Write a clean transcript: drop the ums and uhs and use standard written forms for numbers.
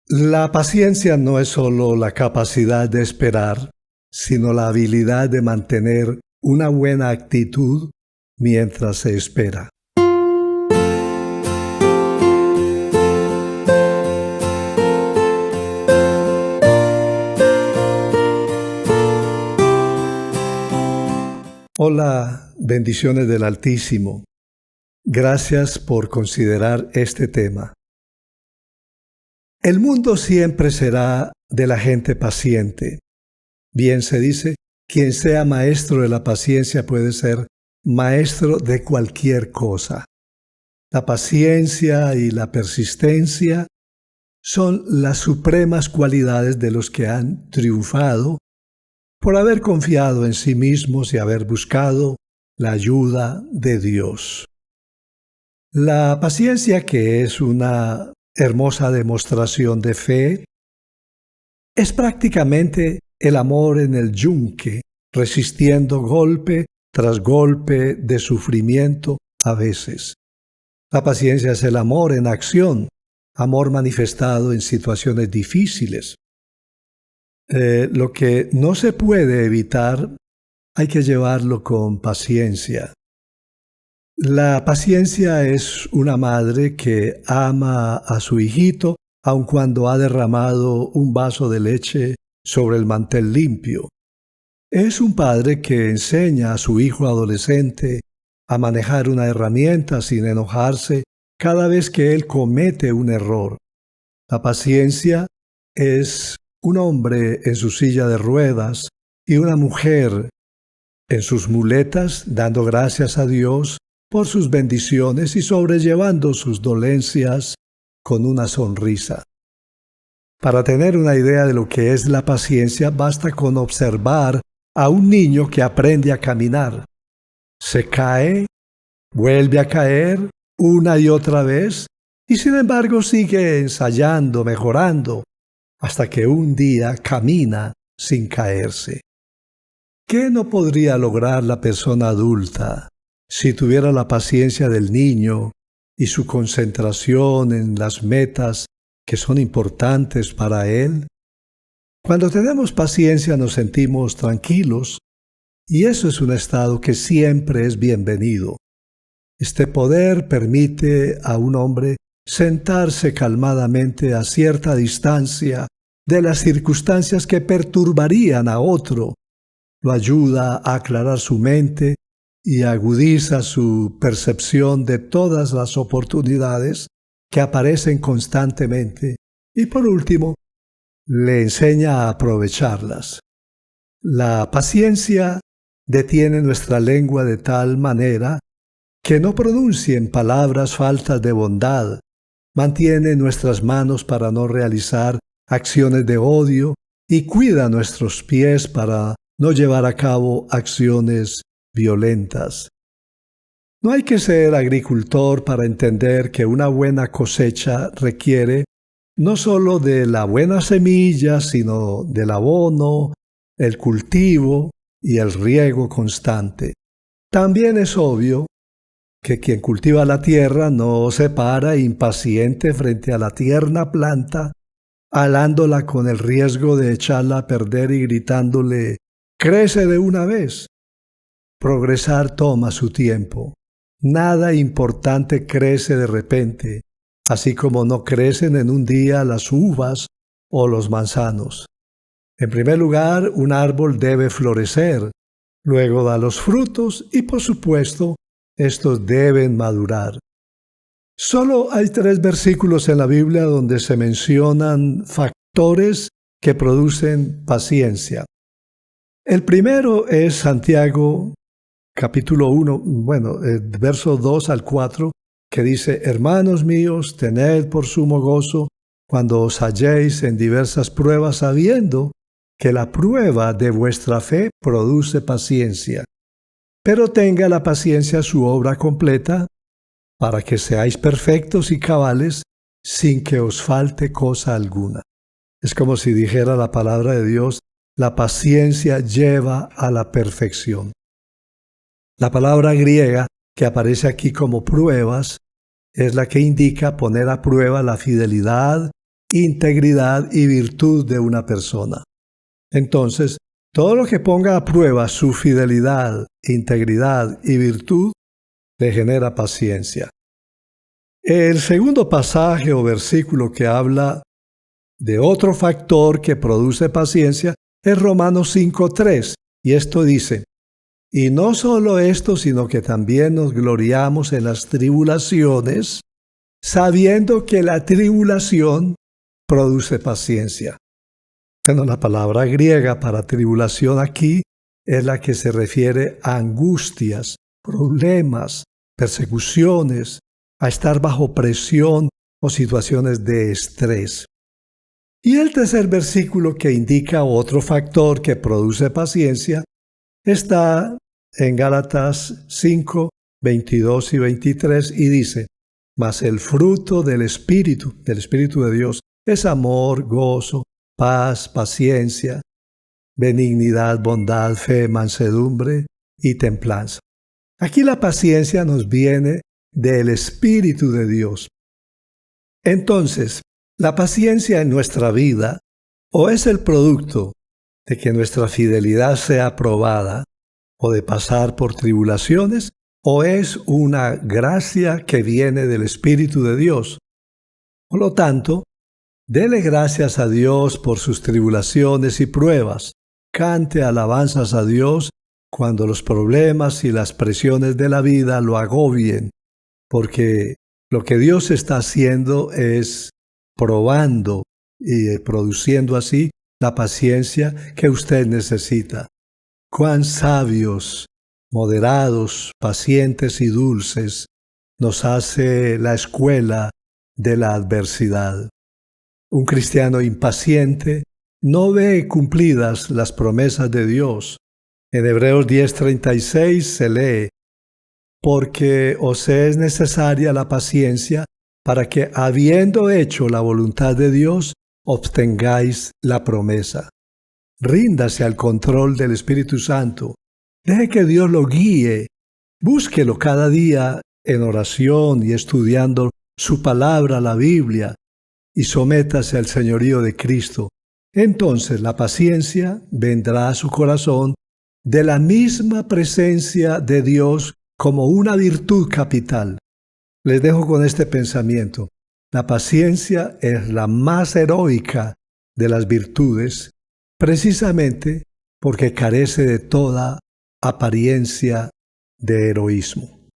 La paciencia no es solo la capacidad de esperar, sino la habilidad de mantener una buena actitud mientras se espera. Hola, bendiciones del Altísimo. Gracias por considerar este tema. El mundo siempre será de la gente paciente. Bien se dice, quien sea maestro de la paciencia puede ser maestro de cualquier cosa. La paciencia y la persistencia son las supremas cualidades de los que han triunfado por haber confiado en sí mismos y haber buscado la ayuda de Dios. La paciencia, que es una hermosa demostración de fe, es prácticamente el amor en el yunque, resistiendo golpe tras golpe de sufrimiento a veces. La paciencia es el amor en acción, amor manifestado en situaciones difíciles. Lo que no se puede evitar, hay que llevarlo con paciencia. La paciencia es una madre que ama a su hijito aun cuando ha derramado un vaso de leche sobre el mantel limpio. Es un padre que enseña a su hijo adolescente a manejar una herramienta sin enojarse cada vez que él comete un error. La paciencia es un hombre en su silla de ruedas y una mujer en sus muletas dando gracias a Dios por sus bendiciones y sobrellevando sus dolencias con una sonrisa. Para tener una idea de lo que es la paciencia, basta con observar a un niño que aprende a caminar. Se cae, vuelve a caer una y otra vez, y sin embargo sigue ensayando, mejorando, hasta que un día camina sin caerse. ¿Qué no podría lograr la persona adulta si tuviera la paciencia del niño y su concentración en las metas que son importantes para él? Cuando tenemos paciencia nos sentimos tranquilos y eso es un estado que siempre es bienvenido. Este poder permite a un hombre sentarse calmadamente a cierta distancia de las circunstancias que perturbarían a otro. Lo ayuda a aclarar su mente y agudiza su percepción de todas las oportunidades que aparecen constantemente. Y por último, le enseña a aprovecharlas. La paciencia detiene nuestra lengua de tal manera que no pronuncien palabras faltas de bondad, mantiene nuestras manos para no realizar acciones de odio y cuida nuestros pies para no llevar a cabo acciones violentas. No hay que ser agricultor para entender que una buena cosecha requiere no solo de la buena semilla, sino del abono, el cultivo y el riego constante. También es obvio que quien cultiva la tierra no se para impaciente frente a la tierna planta, alándola con el riesgo de echarla a perder y gritándole «¡Crece de una vez!». Progresar toma su tiempo. Nada importante crece de repente, así como no crecen en un día las uvas o los manzanos. En primer lugar, un árbol debe florecer, luego da los frutos y, por supuesto, estos deben madurar. Solo hay 3 versículos en la Biblia donde se mencionan factores que producen paciencia. El primero es Santiago, capítulo 1, versos 2 al 4, que dice: «Hermanos míos, tened por sumo gozo cuando os halléis en diversas pruebas, sabiendo que la prueba de vuestra fe produce paciencia. Pero tenga la paciencia su obra completa, para que seáis perfectos y cabales, sin que os falte cosa alguna». Es como si dijera la palabra de Dios: la paciencia lleva a la perfección. La palabra griega que aparece aquí como pruebas es la que indica poner a prueba la fidelidad integridad y virtud de una persona. Entonces, todo lo que ponga a prueba su fidelidad, integridad y virtud le genera paciencia. El segundo pasaje o versículo que habla de otro factor que produce paciencia es Romanos 5:3, y esto dice: y no solo esto, sino que también nos gloriamos en las tribulaciones, sabiendo que la tribulación produce paciencia. Bueno, la palabra griega para tribulación aquí es la que se refiere a angustias, problemas, persecuciones, a estar bajo presión o situaciones de estrés. Y el tercer versículo que indica otro factor que produce paciencia está en Gálatas 5, 22 y 23 y dice: mas el fruto del Espíritu de Dios, es amor, gozo, paz, paciencia, benignidad, bondad, fe, mansedumbre y templanza. Aquí la paciencia nos viene del Espíritu de Dios. Entonces, la paciencia en nuestra vida o es el producto de que nuestra fidelidad sea probada o de pasar por tribulaciones, o es una gracia que viene del Espíritu de Dios. Por lo tanto, dele gracias a Dios por sus tribulaciones y pruebas. Cante alabanzas a Dios cuando los problemas y las presiones de la vida lo agobien, porque lo que Dios está haciendo es probando y produciendo así la paciencia que usted necesita. Cuán sabios, moderados, pacientes y dulces nos hace la escuela de la adversidad. Un cristiano impaciente no ve cumplidas las promesas de Dios. En Hebreos 10:36 se lee: porque os es necesaria la paciencia para que, habiendo hecho la voluntad de Dios, obtengáis la promesa. Ríndase al control del Espíritu Santo. Deje que Dios lo guíe. Búsquelo cada día en oración y estudiando su palabra, la Biblia, y sométase al señorío de Cristo. Entonces la paciencia vendrá a su corazón de la misma presencia de Dios como una virtud capital. Les dejo con este pensamiento. La paciencia es la más heroica de las virtudes, precisamente porque carece de toda apariencia de heroísmo.